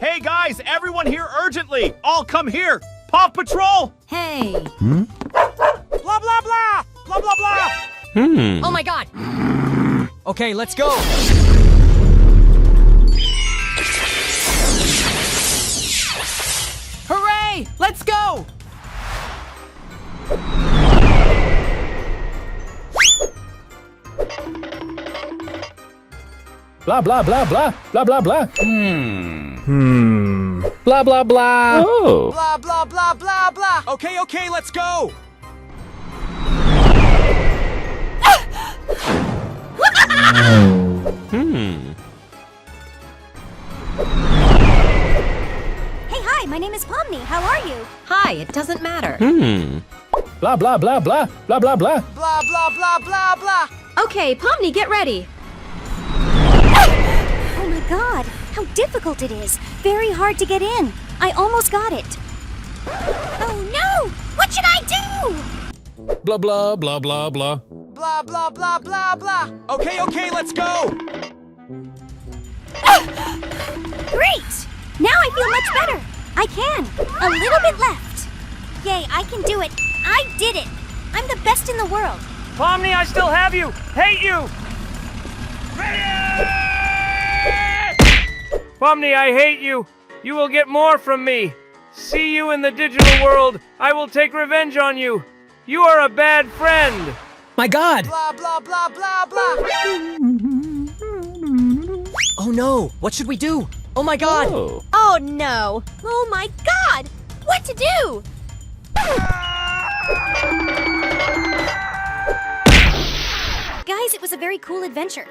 Hey guys, everyone here urgently! All come here! Paw Patrol! Hey. Blah blah blah! Blah blah blah! Oh my god. Okay, let's go. Hooray! Let's go! Blah blah blah blah blah blah blah. Blah blah blah. Oh. Blah, blah, blah, blah, blah. Okay, let's go! Hey, hi, my name is Pomni. How are you? Hi, it doesn't matter. Blah blah blah blah blah blah blah. Blah, blah, blah, blah, blah. Okay, Pomni, get ready. Oh my god, how difficult it is. Very hard to get in. I almost got it. Oh no! What should I do? Blah blah blah blah blah. Blah, blah, blah, blah, blah. Okay, let's go! Great! Now I feel much better. I can. A little bit left. Yay, I can do it. I did it. I'm the best in the world. Pomni, I still have you! Hate you! Pomni, I hate you! You will get more from me! See you in the digital world! I will take revenge on you! You are a bad friend! My god! Blah, blah, blah, blah, blah. Oh no, what should we do? Oh my god! Oh. Oh no! Oh my god! What to do? Guys, it was a very cool adventure.